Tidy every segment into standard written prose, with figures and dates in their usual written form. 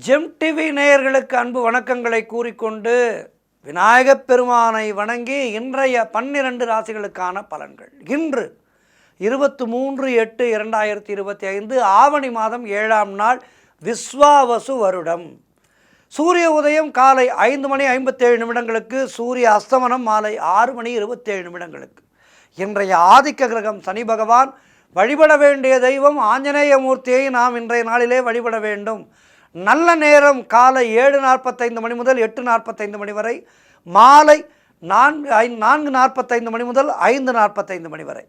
GeM TV நேயர்களுக்கு அன்பு வணக்கங்களை கூறிக்கொண்டு விநாயகப் பெருமானை வணங்கி இன்றைய 12 ராசிகளுக்கான பலன்கள். இன்று 23/8/2025 ஆவணி மாதம் 7ஆம் நாள் விஸ்வாவசு வருடம். சூரிய உதயம் காலை 5:57 சூரிய அஸ்தமனம் மாலை 6:27. இன்றைய ஆதிக்க கிரகம் சனி பகவான். வழிபட வேண்டிய தெய்வம் ஆஞ்சநேய மூர்த்தியை நாம் இன்றைய நாளிலே வழிபட வேண்டும். நல்ல நேரம் காலை 7:45 முதல் 8:45 வரை, மாலை 4:45 முதல் 5:45 வரை.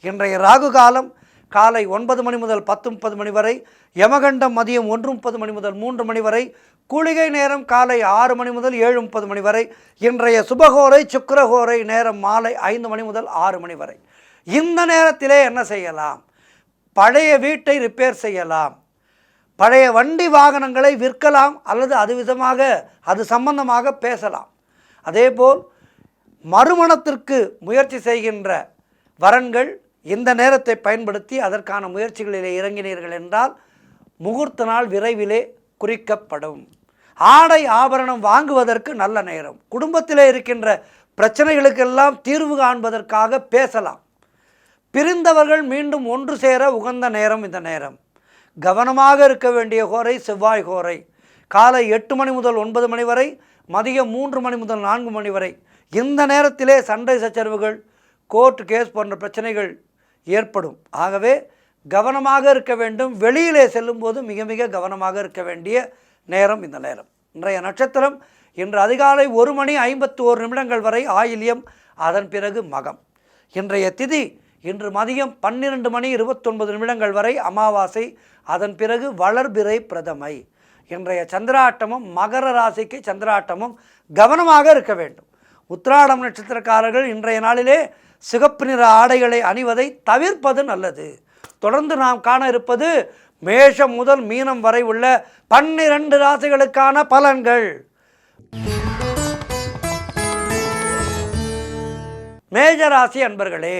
இன்றைய ராகு காலம் காலை 9 முதல் 10:30 வரை, யமகண்டம் மதியம் 1:30 முதல் 3 வரை, குளிகை நேரம் காலை 6 முதல் 7:30 வரை. இன்றைய சுபகோரை சுக்கிரகோரை நேரம் மாலை 5 முதல் 6 வரை. இந்த நேரத்திலே என்ன செய்யலாம்? பழைய வீட்டை ரிப்பேர் செய்யலாம், பழைய வண்டி வாகனங்களை விற்கலாம், அல்லது அது சம்பந்தமாக பேசலாம். அதேபோல் மறுமணத்திற்கு முயற்சி செய்கின்ற வரன்கள் இந்த நேரத்தை பயன்படுத்தி அதற்கான முயற்சிகளிலே இறங்கினீர்கள் என்றால் முகூர்த்த நாள் விரைவிலே குறிக்கப்படும். ஆடை ஆபரணம் வாங்குவதற்கு நல்ல நேரம். குடும்பத்திலே இருக்கின்ற பிரச்சனைகளுக்கெல்லாம் தீர்வு காண்பதற்காக பேசலாம். பிரிந்தவர்கள் மீண்டும் ஒன்று சேர உகந்த நேரம் இந்த நேரம். கவனமாக இருக்க வேண்டிய கோரை செவ்வாய் கோரை. காலை 8 முதல் 9 வரை, மதியம் 3 முதல் 4 வரை. இந்த நேரத்திலே சண்டை சச்சரவுகள், கோர்ட் கேஸ் போன்ற பிரச்சனைகள் ஏற்படும். ஆகவே கவனமாக இருக்க வேண்டும். வெளியிலே செல்லும்போது மிக மிக கவனமாக இருக்க வேண்டிய நேரம் இந்த நேரம். இன்றைய நட்சத்திரம் இன்று அதிகாலை 1:51 வரை ஆயில்யம், அதன் பிறகு மகம். இன்றைய திதி இன்று மதியம் 12:29 வரை அமாவாசை, அதன் பிறகு வளர்பிறை பிரதமை. இன்றைய சந்திராட்டமும் மகர ராசிக்கு சந்திராட்டமும் கவனமாக இருக்க வேண்டும். உத்திராடம் நட்சத்திரக்காரர்கள் இன்றைய நாளிலே சிகப்பு நிற ஆடைகளை அணிவதை தவிர்ப்பது நல்லது. தொடர்ந்து நாம் காண இருப்பது மேஷம் முதல் மீனம் வரை உள்ள 12 ராசிகளுக்கான பலன்கள். மேஷ ராசி அன்பர்களே,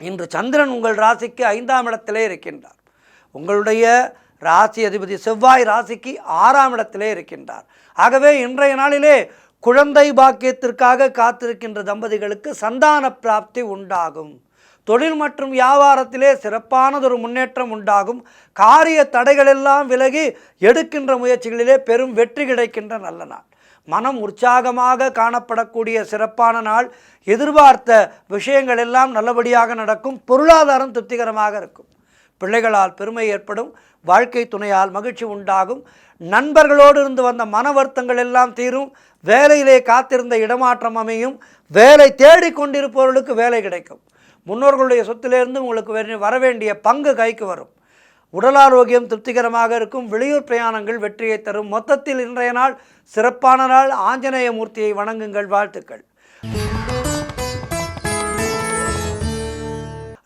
இன்று சந்திரன் உங்கள் ராசிக்கு 5ஆம் இடத்திலே இருக்கின்றார். உங்களுடைய ராசி அதிபதி செவ்வாய் ராசிக்கு 6ஆம் இடத்திலே இருக்கின்றார். ஆகவே இன்றைய நாளிலே குழந்தை பாக்கியத்திற்காக காத்திருக்கின்ற தம்பதிகளுக்கு சந்தான பிராப்தி உண்டாகும். தொழில் மற்றும் வியாபாரத்திலே சிறப்பானதொரு முன்னேற்றம் உண்டாகும். காரிய தடைகளெல்லாம் விலகி எடுக்கின்ற முயற்சிகளிலே பெரும் வெற்றி கிடைக்கின்ற நல்ல நாள். மனம் உற்சாகமாக காணப்படக்கூடிய சிறப்பான நாள். எதிர்பார்த்த விஷயங்கள் எல்லாம் நல்லபடியாக நடக்கும். பொருளாதாரம் திருப்திகரமாக இருக்கும். பிள்ளைகளால் பெருமை ஏற்படும். வாழ்க்கை துணையால் மகிழ்ச்சி உண்டாகும். நண்பர்களோடு இருந்து வந்த மன வருத்தங்கள் எல்லாம் தீரும். வேலையிலே காத்திருந்த இடமாற்றம் அமையும். வேலை தேடிக்கொண்டிருப்பவர்களுக்கு வேலை கிடைக்கும். முன்னோர்களுடைய சொத்திலிருந்து உங்களுக்கு வரவேண்டிய பங்கு கைக்கு வரும். உடல் ஆரோக்கியம் திருப்திகரமாக இருக்கும். வெளியூர் பிரயாணங்கள் வெற்றியை தரும். மொத்தத்தில் இன்றைய நாள் சிறப்பான நாள். ஆஞ்சநேய மூர்த்தியை வணங்குங்கள். வாழ்த்துக்கள்.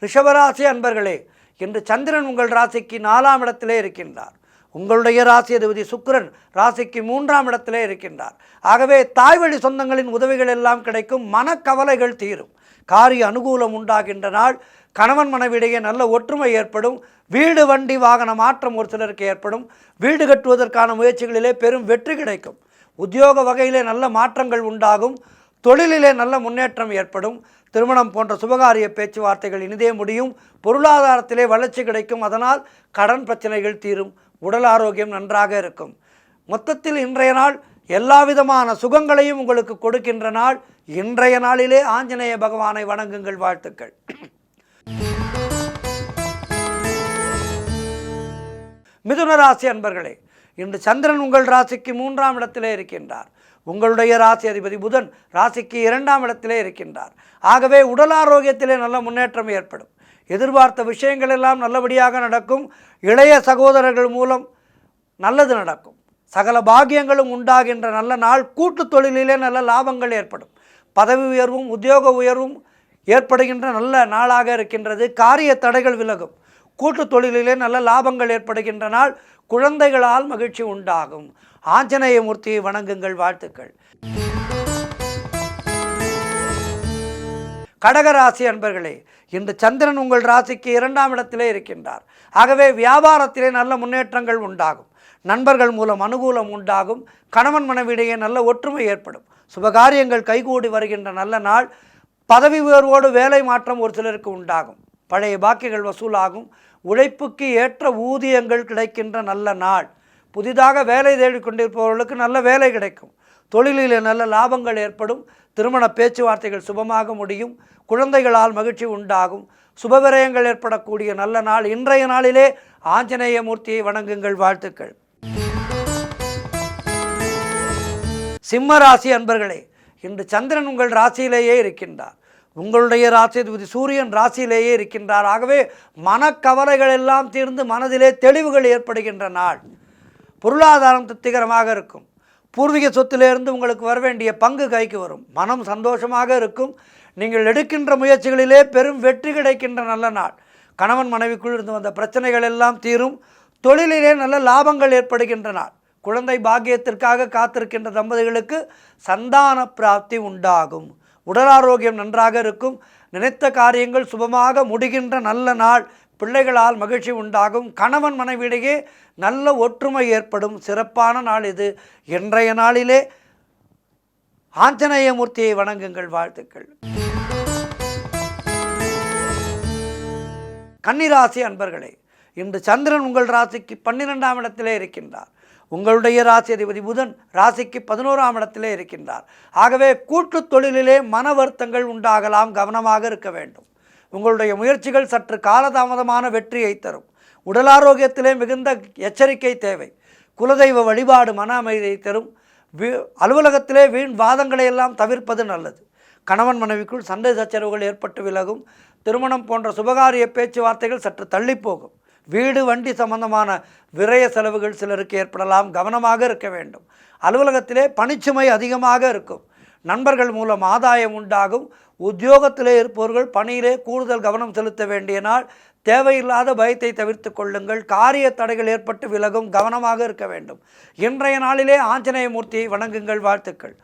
ரிஷபராசி அன்பர்களே, இன்று சந்திரன் உங்கள் ராசிக்கு 4ஆம் இடத்திலே இருக்கின்றார். உங்களுடைய ராசி அதிபதி சுக்கிரன் ராசிக்கு 3ஆம் இடத்திலே இருக்கின்றார். ஆகவே தாய்வழி சொந்தங்களின் உதவிகள் எல்லாம் கிடைக்கும். மனக்கவலைகள் தீரும். காரிய அனுகூலம் உண்டாகின்ற நாள். கணவன் மனைவியிடையே நல்ல ஒற்றுமை ஏற்படும். வீடு வண்டி வாகன மாற்றம் ஒரு சிலருக்கு ஏற்படும். வீடு கட்டுவதற்கான முயற்சிகளிலே பெரும் வெற்றி கிடைக்கும். உத்தியோக வகையிலே நல்ல மாற்றங்கள் உண்டாகும். தொழிலிலே நல்ல முன்னேற்றம் ஏற்படும். திருமணம் போன்ற சுபகாரிய பேச்சுவார்த்தைகள் இனிதே முடியும். பொருளாதாரத்திலே வளர்ச்சி கிடைக்கும். அதனால் கடன் பிரச்சனைகள் தீரும். உடல் ஆரோக்கியம் நன்றாக இருக்கும். மொத்தத்தில் இன்றைய நாள் எல்லா விதமான சுகங்களையும் உங்களுக்கு கொடுக்கின்ற நாள். இன்றைய நாளிலே ஆஞ்சநேய பகவானை வணங்குங்கள். வாழ்த்துக்கள். மிதுன ராசி அன்பர்களே, இன்று சந்திரன் உங்கள் ராசிக்கு 3ஆம் இடத்திலே இருக்கின்றார். உங்களுடைய ராசி அதிபதி புதன் ராசிக்கு 2ஆம் இடத்திலே இருக்கின்றார். ஆகவே உடல் ஆரோக்கியத்திலே நல்ல முன்னேற்றம் ஏற்படும். எதிர்பார்த்த விஷயங்கள் எல்லாம் நல்லபடியாக நடக்கும். இளைய சகோதரர்கள் மூலம் நல்லது நடக்கும். சகல பாக்கியங்களும் உண்டாகின்ற நல்ல நாள். கூட்டு தொழிலிலே நல்ல லாபங்கள் ஏற்படும். பதவி உயர்வும் உத்தியோக உயர்வும் ஏற்படுகின்ற நல்ல நாளாக இருக்கின்றது. காரிய தடைகள் விலகும். கூட்டு தொழிலிலே நல்ல லாபங்கள் ஏற்படுகின்ற நாள். குழந்தைகளால் மகிழ்ச்சி உண்டாகும். ஆஞ்சநேய மூர்த்தியை வணங்குங்கள். வாழ்த்துக்கள். கடகராசி அன்பர்களே, இன்று சந்திரன் உங்கள் ராசிக்கு 2ஆம் இடத்திலே இருக்கின்றார். ஆகவே வியாபாரத்திலே நல்ல முன்னேற்றங்கள் உண்டாகும். நண்பர்கள் மூலம் அனுகூலம் உண்டாகும். கணவன் மனைவியிடையே நல்ல ஒற்றுமை ஏற்படும். சுபகாரியங்கள் கைகூடி வருகின்ற நல்ல நாள். பதவி உயர்வோடு வேலை மாற்றம் ஒரு சிலருக்கு உண்டாகும். பழைய பாக்கிகள் வசூலாகும். உழைப்புக்கு ஏற்ற ஊதியங்கள் கிடைக்கின்ற நல்ல நாள். புதிதாக வேலை தேடிக்கொண்டிருப்பவர்களுக்கு நல்ல வேலை கிடைக்கும். தொழிலில் நல்ல லாபங்கள் ஏற்படும். திருமண பேச்சுவார்த்தைகள் சுபமாக முடியும். குழந்தைகளால் மகிழ்ச்சி உண்டாகும். சுபவிரயங்கள் ஏற்படக்கூடிய நல்ல நாள். இன்றைய நாளிலே ஆஞ்சநேய மூர்த்தியை வணங்குங்கள். வாழ்த்துக்கள். சிம்ம ராசி அன்பர்களே, இன்று சந்திரன் உங்கள் ராசியிலேயே இருக்கின்றார். உங்களுடைய ராசிபதி சூரியன் ராசியிலேயே இருக்கின்றார். ஆகவே மனக்கவலைகள் எல்லாம் தீர்ந்து மனதிலே தெளிவுகள் ஏற்படுகின்ற நாள். பொருளாதாரம் திருப்திகரமாக இருக்கும். பூர்வீக சொத்திலிருந்து உங்களுக்கு வர வேண்டிய பங்கு கைக்கு வரும். மனம் சந்தோஷமாக இருக்கும். நீங்கள் எடுக்கின்ற முயற்சிகளிலே பெரும் வெற்றி கிடைக்கின்ற நல்ல நாள். கணவன் மனைவிக்குள் இருந்து வந்த பிரச்சனைகள் எல்லாம் தீரும். தொழிலிலே நல்ல லாபங்கள் ஏற்படுகின்ற நாள். குழந்தை பாக்கியத்திற்காக காத்திருக்கின்ற தம்பதிகளுக்கு சந்தான பிராப்தி உண்டாகும். உடல் ஆரோக்கியம் நன்றாக இருக்கும். நினைத்த காரியங்கள் சுபமாக முடிகின்ற நல்ல நாள். பிள்ளைகளால் மகிழ்ச்சி உண்டாகும். கணவன் மனைவியிடையே நல்ல ஒற்றுமை ஏற்படும். சிறப்பான நாள் இது. இன்றைய நாளிலே ஆஞ்சநேய மூர்த்தியை வணங்குங்கள். வாழ்த்துக்கள். கன்னிராசி அன்பர்களே, இன்று சந்திரன் உங்கள் ராசிக்கு 12ஆம் இடத்திலே இருக்கின்றார். உங்களுடைய ராசி அதிபதி புதன் ராசிக்கு 11ஆம் இடத்திலே இருக்கின்றார். ஆகவே கூட்டு தொழிலிலே மன வருத்தங்கள் உண்டாகலாம். கவனமாக இருக்க வேண்டும். உங்களுடைய முயற்சிகள் சற்று காலதாமதமான வெற்றியை தரும். உடல் ஆரோக்கியத்திலே மிகுந்த எச்சரிக்கை தேவை. குலதெய்வ வழிபாடு மன அமைதியை தரும். அலுவலகத்திலே வீண் வாதங்களை எல்லாம் தவிர்ப்பது நல்லது. கணவன் மனைவிக்குள் சண்டை சச்சரவுகள் ஏற்பட்டு விலகும். திருமணம் போன்ற சுபகாரிய பேச்சுவார்த்தைகள் சற்று தள்ளிப்போகும். வீடு வண்டி சம்பந்தமான விரய செலவுகள் சிலருக்கு ஏற்படலாம். கவனமாக இருக்க வேண்டும். அலுவலகத்திலே பணிச்சுமை அதிகமாக இருக்கும். நண்பர்கள் மூலம் ஆதாயம் உண்டாகும். உத்தியோகத்திலே இருப்பவர்கள் பணியிலே கூடுதல் கவனம் செலுத்த வேண்டிய நாள். தேவையில்லாத பயத்தை தவிர்த்து கொள்ளுங்கள். காரிய தடைகள் ஏற்பட்டு விலகும். கவனமாக இருக்க வேண்டும். இன்றைய நாளிலே ஆஞ்சநேய மூர்த்தியை வணங்குங்கள். வாழ்த்துக்கள்.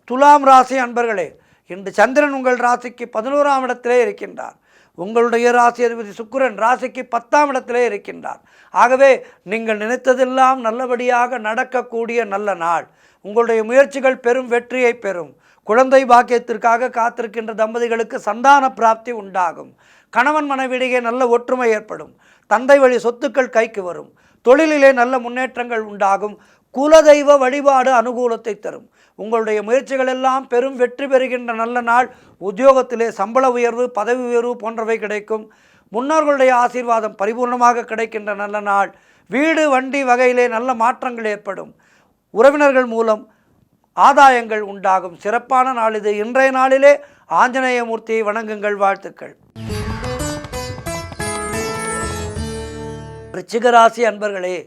துலாம் ராசி அன்பர்களே, இன்று சந்திரன் உங்கள் ராசிக்கு 11ஆம் இடத்திலே இருக்கின்றார். உங்களுடைய ராசி அதிபதி சுக்கிரன் ராசிக்கு 10ஆம் இடத்திலே இருக்கின்றார். ஆகவே நீங்கள் நினைத்ததெல்லாம் நல்லபடியாக நடக்கக்கூடிய நல்ல நாள். உங்களுடைய முயற்சிகள் பெரும் வெற்றியை பெறும். குழந்தை பாக்கியத்திற்காக காத்திருக்கின்ற தம்பதிகளுக்கு சந்தான பிராப்தி உண்டாகும். கணவன் மனைவியிடையே நல்ல ஒற்றுமை ஏற்படும். தந்தை வழி சொத்துக்கள் கைக்கு வரும். தொழிலிலே நல்ல முன்னேற்றங்கள் உண்டாகும். குலதெய்வ வழிபாடு அனுகூலத்தை தரும். உங்களுடைய முயற்சிகள் எல்லாம் பெரும் வெற்றி பெறுகின்ற நல்ல நாள். உத்தியோகத்திலே சம்பள உயர்வு, பதவி உயர்வு போன்றவை கிடைக்கும். முன்னோர்களுடைய ஆசீர்வாதம் பரிபூர்ணமாக கிடைக்கின்ற நல்ல நாள். வீடு வண்டி வகையிலே நல்ல மாற்றங்கள் ஏற்படும். உறவினர்கள் மூலம் ஆதாயங்கள் உண்டாகும். சிறப்பான நாள் இது. இன்றைய நாளிலே ஆஞ்சநேய மூர்த்தியை வணங்குங்கள். வாழ்த்துக்கள். விருச்சிக ராசி அன்பர்களே,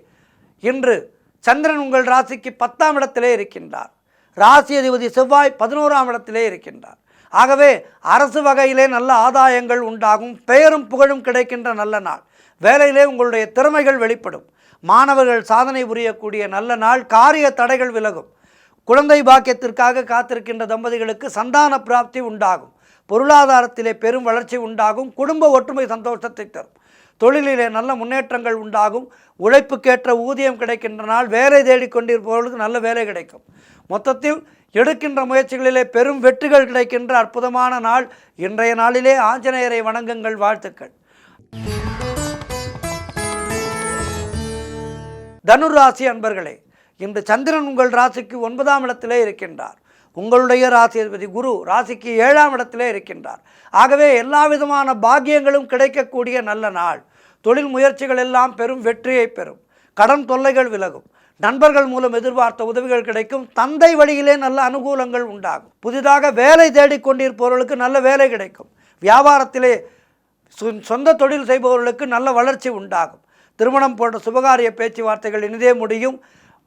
இன்று சந்திரன் உங்கள் ராசிக்கு 10ஆம் இடத்திலே இருக்கின்றார். ராசி அதிபதி செவ்வாய் 11ஆம் இடத்திலே இருக்கின்றார். ஆகவே அரசு வகையிலே நல்ல ஆதாயங்கள் உண்டாகும். பெயரும் புகழும் கிடைக்கின்ற நல்ல நாள். வேலையிலே உங்களுடைய திறமைகள் வெளிப்படும். மாணவர்கள் சாதனை புரியக்கூடிய நல்ல நாள். காரிய தடைகள் விலகும். குழந்தை பாக்கியத்திற்காக காத்திருக்கின்ற தம்பதிகளுக்கு சந்தான பிராப்தி உண்டாகும். பொருளாதாரத்திலே பெரும் வளர்ச்சி உண்டாகும். குடும்ப ஒற்றுமை சந்தோஷத்தை தரும். தொழிலிலே நல்ல முன்னேற்றங்கள் உண்டாகும். உழைப்புக்கேற்ற ஊதியம் கிடைக்கின்ற நாள். வேலை தேடிக்கொண்டிருப்பவர்களுக்கு நல்ல வேலை கிடைக்கும். மொத்தத்தில் எடுக்கின்ற முயற்சிகளிலே பெரும் வெற்றிகள் கிடைக்கின்ற அற்புதமான நாள். இன்றைய நாளிலே ஆஞ்சநேயரை வணங்குங்கள். வாழ்த்துக்கள். தனுராசி அன்பர்களே, இன்று சந்திரன் உங்கள் ராசிக்கு 9ஆம் இடத்திலே இருக்கின்றார். உங்களுடைய ராசி அதிபதி குரு ராசிக்கு 7ஆம் இடத்திலே இருக்கின்றார். ஆகவே எல்லா விதமான பாக்கியங்களும் கிடைக்கக்கூடிய நல்ல நாள். தொழில் முயற்சிகள் எல்லாம் பெரும் வெற்றியை பெறும். கடன் தொல்லைகள் விலகும். நண்பர்கள் மூலம் எதிர்பார்த்த உதவிகள் கிடைக்கும். தந்தை வழியிலே நல்ல அனுகூலங்கள் உண்டாகும். புதிதாக வேலை தேடிக்கொண்டிருப்பவர்களுக்கு நல்ல வேலை கிடைக்கும். வியாபாரத்திலே சொந்த தொழில் செய்பவர்களுக்கு நல்ல வளர்ச்சி உண்டாகும். திருமணம் போன்ற சுபகாரிய பேச்சுவார்த்தைகள் இனிதே முடியும்.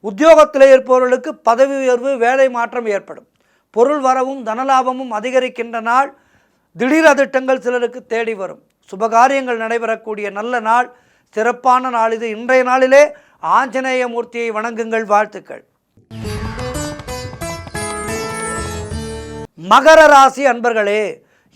உத்தியோகத்திலே இருப்பவர்களுக்கு பதவி உயர்வு, வேலை மாற்றம் ஏற்படும். பொருள் வரவும் தனலாபமும் அதிகரிக்கின்ற நாள். திடீர் அதிர்ஷ்டங்கள் சிலருக்கு தேடி வரும். சுபகாரியங்கள் நடைபெறக்கூடிய நல்ல நாள். சிறப்பான நாள் இது. இன்றைய நாளிலே ஆஞ்சநேய மூர்த்தியை வணங்குங்கள். வாழ்த்துக்கள். மகர ராசி அன்பர்களே,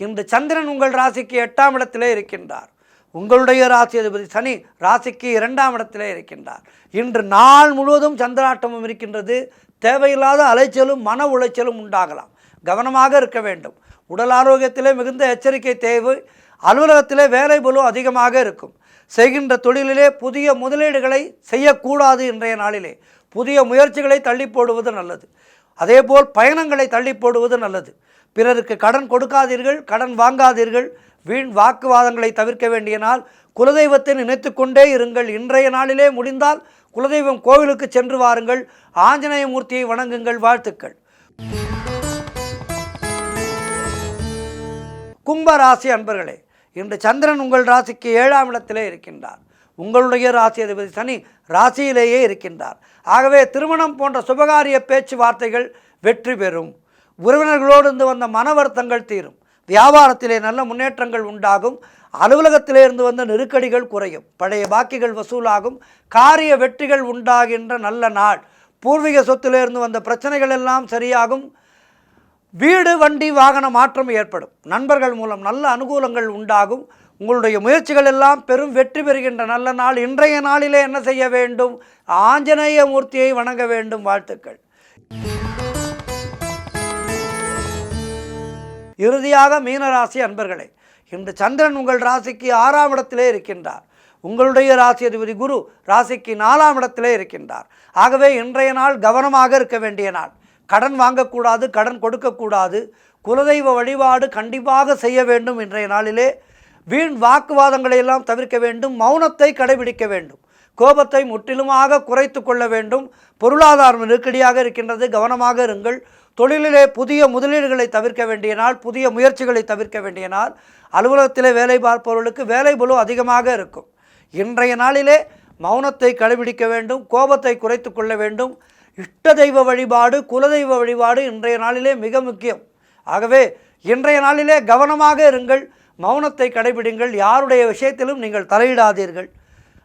இன்று சந்திரன் உங்கள் ராசிக்கு 8ஆம் இடத்திலே இருக்கின்றார். உங்களுடைய ராசி அதிபதி சனி ராசிக்கு 2ஆம் இடத்திலே இருக்கின்றார். இன்று நாள் முழுவதும் சந்திராட்டமும் இருக்கின்றது. தேவையில்லாத அலைச்சலும் மன உளைச்சலும் உண்டாகலாம். கவனமாக இருக்க வேண்டும். உடல் ஆரோக்கியத்திலே மிகுந்த எச்சரிக்கை தேவை. அலுவலகத்திலே வேலை பளு அதிகமாக இருக்கும். செய்கின்ற தொழிலிலே புதிய முதலீடுகளை செய்யக்கூடாது. இன்றைய நாளிலே புதிய முயற்சிகளை தள்ளி போடுவது நல்லது. அதேபோல் பயணங்களை தள்ளி போடுவது நல்லது. பிறருக்கு கடன் கொடுக்காதீர்கள், கடன் வாங்காதீர்கள். வீண் வாக்குவாதங்களை தவிர்க்க வேண்டிய நாள். குலதெய்வத்தை நினைத்து கொண்டே இருங்கள். இன்றைய நாளிலே முடிந்தால் குலதெய்வம் கோவிலுக்கு சென்று வாருங்கள். ஆஞ்சநேய மூர்த்தியை வணங்குங்கள். வாழ்த்துக்கள். கும்பராசி அன்பர்களே, இன்று சந்திரன் உங்கள் ராசிக்கு 7ஆம் இடத்திலே இருக்கின்றார். உங்களுடைய ராசி அதிபதி சனி ராசியிலேயே இருக்கின்றார். ஆகவே திருமணம் போன்ற சுபகாரிய பேச்சுவார்த்தைகள் வெற்றி பெறும். உறவினர்களோடு இருந்து வந்த மன வருத்தங்கள் தீரும். வியாபாரத்திலே நல்ல முன்னேற்றங்கள் உண்டாகும். அலுவலகத்திலே இருந்து வந்த நெருக்கடிகள் குறையும். பழைய பாக்கிகள் வசூலாகும். காரிய வெற்றிகள் உண்டாகின்ற நல்ல நாள். பூர்வீக சொத்திலே இருந்து வந்த பிரச்சனைகள் எல்லாம் சரியாகும். வீடு வண்டி வாகன மாற்றம் ஏற்படும். நண்பர்கள் மூலம் நல்ல அனுகூலங்கள் உண்டாகும். உங்களுடைய முயற்சிகள் எல்லாம் பெரும் வெற்றி பெறுகின்ற நல்ல நாள். இன்றைய நாளிலே என்ன செய்ய வேண்டும்? ஆஞ்சநேய மூர்த்தியை வணங்க வேண்டும். வாழ்த்துக்கள். இறுதியாக மீனராசி அன்பர்களே, இன்று சந்திரன் உங்கள் ராசிக்கு 6ஆம் இடத்திலே இருக்கின்றார். உங்களுடைய ராசி அதிபதி குரு ராசிக்கு 4ஆம் இடத்திலே இருக்கின்றார். ஆகவே இன்றைய நாள் கவனமாக இருக்க வேண்டிய நாள். கடன் வாங்கக்கூடாது, கடன் கொடுக்கக்கூடாது. குலதெய்வ வழிபாடு கண்டிப்பாக செய்ய வேண்டும். இன்றைய நாளிலே வீண் வாக்குவாதங்களை எல்லாம் தவிர்க்க வேண்டும். மௌனத்தை கடைபிடிக்க வேண்டும். கோபத்தை முற்றிலுமாக குறைத்து கொள்ள வேண்டும். பொருளாதாரம் நெருக்கடியாக இருக்கின்றது, கவனமாக இருங்கள். தொழிலிலே புதிய முதலீடுகளை தவிர்க்க வேண்டிய நாள். புதிய முயற்சிகளை தவிர்க்க வேண்டிய நாள். அலுவலகத்திலே வேலை பார்ப்பவர்களுக்கு வேலை பளு அதிகமாக இருக்கும். இன்றைய நாளிலே மௌனத்தை கடைபிடிக்க வேண்டும். கோபத்தை குறைத்து கொள்ள வேண்டும். இஷ்ட தெய்வ வழிபாடு, குலதெய்வ வழிபாடு இன்றைய நாளிலே மிக முக்கியம். ஆகவே இன்றைய நாளிலே கவனமாக இருங்கள். மௌனத்தை கடைபிடிங்கள். யாருடைய விஷயத்திலும் நீங்கள் தலையிடாதீர்கள்.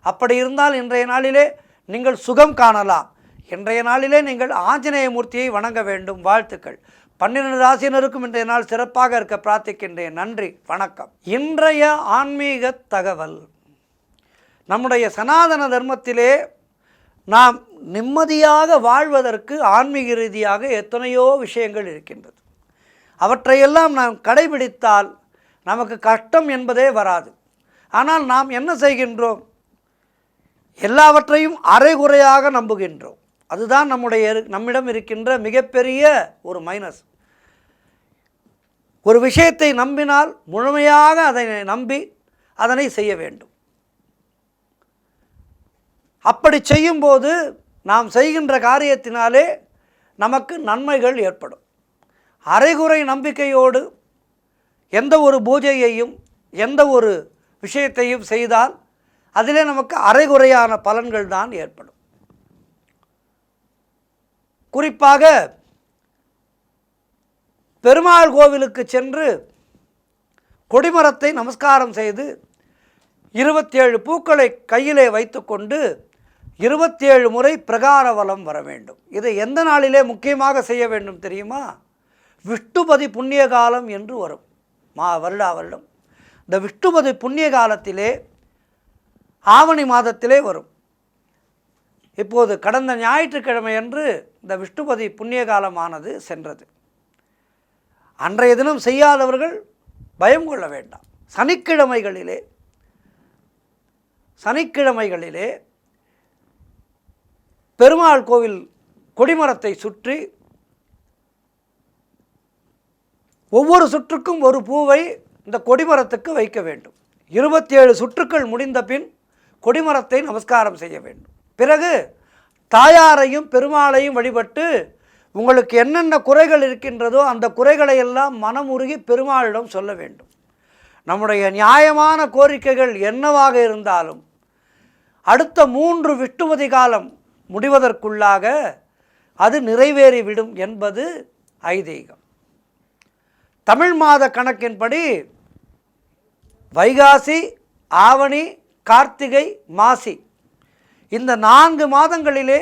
அப்படி இருந்தால் இன்றைய நாளிலே நீங்கள் சுகம் காணலாம். இன்றைய நாளிலே நீங்கள் ஆஞ்சநேய மூர்த்தியை வணங்க வேண்டும். வாழ்த்துக்கள். 12 ராசியினருக்கும் இன்றைய நாள் சிறப்பாக இருக்க பிரார்த்திக்கின்றேன். நன்றி, வணக்கம். இன்றைய ஆன்மீக தகவல். நம்முடைய சனாதன தர்மத்திலே நாம் நிம்மதியாக வாழ்வதற்கு ஆன்மீக ரீதியாக எத்தனையோ விஷயங்கள் இருக்கின்றது. அவற்றையெல்லாம் நாம் கடைபிடித்தால் நமக்கு கஷ்டம் என்பதே வராது. ஆனால் நாம் என்ன செய்கின்றோம்? எல்லாவற்றையும் அரைகுறையாக நம்புகின்றோம். அதுதான் நம்மிடம் இருக்கின்ற மிகப்பெரிய ஒரு மைனஸ். ஒரு விஷயத்தை நம்பினால் முழுமையாக அதை நம்பி அதனை செய்ய வேண்டும். அப்படி செய்யும்போது நாம் செய்கின்ற காரியத்தினாலே நமக்கு நன்மைகள் ஏற்படும். அரைகுறை நம்பிக்கையோடு எந்த ஒரு பூஜையையும் எந்த ஒரு விஷயத்தையும் செய்தால் அதிலே நமக்கு அரைகுறையான பலன்கள் தான் ஏற்படும். குறிப்பாக பெருமாள் கோவிலுக்கு சென்று கொடிமரத்தை நமஸ்காரம் செய்து 27 பூக்களை கையிலே வைத்துக்கொண்டு 27 முறை பிரகார வலம் வர வேண்டும். இதை எந்த நாளிலே முக்கியமாக செய்ய வேண்டும் தெரியுமா? விஷ்ணுபதி புண்ணிய காலம் என்று வரும். வருடம் இந்த விஷ்ணுபதி புண்ணிய காலத்திலே ஆவணி மாதத்திலே வரும். இப்போது கடந்த ஞாயிற்றுக்கிழமை அன்று இந்த விஷ்ணுபதி புண்ணிய காலமானது சென்றது. அன்றைய தினம் செய்யாதவர்கள் பயம் கொள்ள வேண்டாம். சனிக்கிழமைகளிலே பெருமாள் கோவில் கொடிமரத்தை சுற்றி ஒவ்வொரு சுற்றுக்கும் ஒரு பூவை இந்த கொடிமரத்துக்கு வைக்க வேண்டும். 27 சுற்றுக்கள் முடிந்த பின் கொடிமரத்தை நமஸ்காரம் செய்ய வேண்டும். பிறகு தாயாரையும் பெருமாளையும் வழிபட்டு உங்களுக்கு என்னென்ன குறைகள் இருக்கின்றதோ அந்த குறைகளை எல்லாம் மனமுருகி பெருமாளிடம் சொல்ல வேண்டும். நம்முடைய நியாயமான கோரிக்கைகள் என்னவாக இருந்தாலும் அடுத்த 3 விஷ்ணுபதி காலம் முடிவதற்குள்ளாக அது நிறைவேறிவிடும் என்பது ஐதீகம். தமிழ் மாத கணக்கின்படி வைகாசி, ஆவணி, கார்த்திகை, மாசி இந்த 4 மாதங்களிலே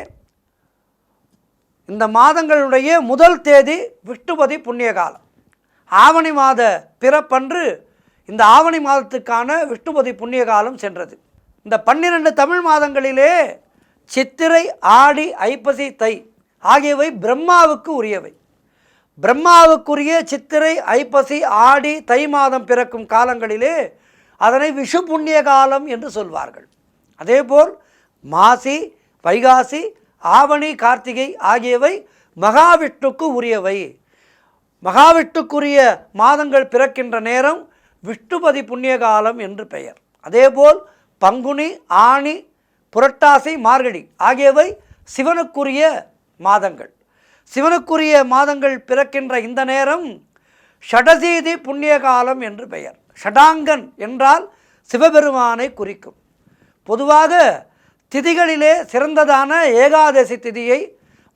இந்த மாதங்களுடைய முதல் தேதி விஷ்ணுபதி புண்ணிய காலம். ஆவணி மாத பிறப்பன்று இந்த ஆவணி மாதத்துக்கான விஷ்ணுபதி புண்ணிய காலம் சென்றது. இந்த 12 தமிழ் மாதங்களிலே சித்திரை, ஆடி, ஐப்பசி, தை ஆகியவை பிரம்மாவுக்கு உரியவை. பிரம்மாவுக்குரிய சித்திரை, ஐப்பசி, ஆடி, தை மாதம் பிறக்கும் காலங்களிலே அதனை விஷு புண்ணிய காலம் என்று சொல்வார்கள். அதேபோல் மாசி, வைகாசி, ஆவணி, கார்த்திகை ஆகியவை மகாவிஷ்ணுக்கு உரியவை. மகாவிஷ்ணுக்குரிய மாதங்கள் பிறக்கின்ற நேரம் விஷ்ணுபதி புண்ணிய காலம் என்று பெயர். அதேபோல் பங்குனி, ஆனி, புரட்டாசி, மார்கழி ஆகியவை சிவனுக்குரிய மாதங்கள். சிவனுக்குரிய மாதங்கள் பிறக்கின்ற இந்த நேரம் ஷடசீதி புண்ணிய காலம் என்று பெயர். ஷடாங்கன் என்றால் சிவபெருமானை குறிக்கும். பொதுவாக திதிகளிலே சிறந்ததான ஏகாதசி திதியை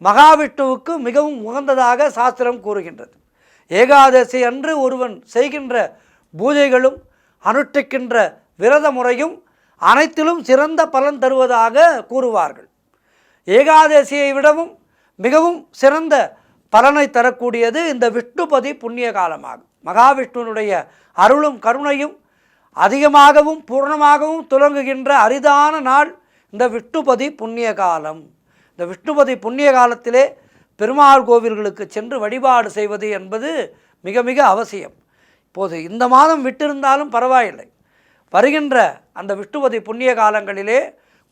மகாவிஷ்ணுவுக்கு மிகவும் உகந்ததாக சாஸ்திரம் கூறுகின்றது. ஏகாதசி அன்று ஒருவன் செய்கின்ற பூஜைகளும் அனுஷ்டிக்கின்ற விரத முறையும் அனைத்திலும் சிறந்த பலன் தருவதாக கூறுவார்கள். ஏகாதசியை விடவும் மிகவும் சிறந்த பலனை தரக்கூடியது இந்த விஷ்ணுபதி புண்ணிய காலமாகும். மகாவிஷ்ணுனுடைய அருளும் கருணையும் அதிகமாகவும் பூர்ணமாகவும் துலங்குகின்ற அரிதான நாள் இந்த விஷ்ணுபதி புண்ணிய காலம். இந்த விஷ்ணுபதி புண்ணிய காலத்திலே பெருமாள் கோவில்களுக்கு சென்று வழிபாடு செய்வது என்பது மிக மிக அவசியம். இப்போது இந்த மாதம் விட்டிருந்தாலும் பரவாயில்லை, வருகின்ற அந்த விஷ்ணுபதி புண்ணிய காலங்களிலே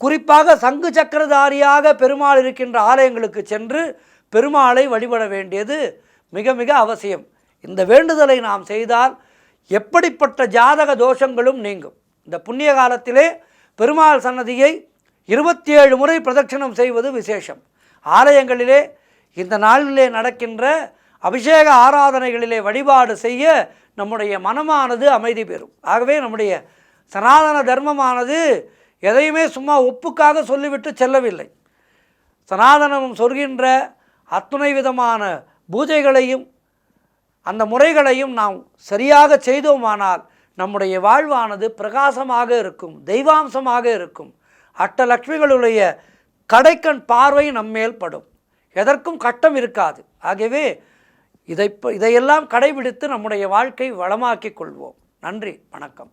குறிப்பாக சங்கு சக்கரதாரியாக பெருமாள் இருக்கின்ற ஆலயங்களுக்கு சென்று பெருமாளை வழிபட வேண்டியது மிக மிக அவசியம். இந்த வேண்டுதலை நாம் செய்தால் எப்படிப்பட்ட ஜாதக தோஷங்களும் நீங்கும். இந்த புண்ணிய காலத்திலே பெருமாள் சன்னதியை 27 முறை பிரதட்சணம் செய்வது விசேஷம். ஆலயங்களிலே இந்த நாளிலே நடக்கின்ற அபிஷேக ஆராதனைகளிலே வழிபாடு செய்ய நம்முடைய மனமானது அமைதி பெறும். ஆகவே நம்முடைய சனாதன தர்மமானது எதையுமே சும்மா ஒப்புக்காக சொல்லிவிட்டு செல்லவில்லை. சனாதனம் சொல்கின்ற அத்துணை விதமான பூஜைகளையும் அந்த முறைகளையும் நாம் சரியாக செய்தோமானால் நம்முடைய வாழ்வானது பிரகாசமாக இருக்கும், தெய்வாம்சமாக இருக்கும். அஷ்டலக்ஷ்மிகளுடைய கடைக்கண் பார்வை நம்மேல் படும், எதற்கும் கட்டம் இருக்காது. ஆகவே இதையெல்லாம் கடைபிடித்து நம்முடைய வாழ்க்கை வளமாக்கிக் கொள்வோம். நன்றி, வணக்கம்.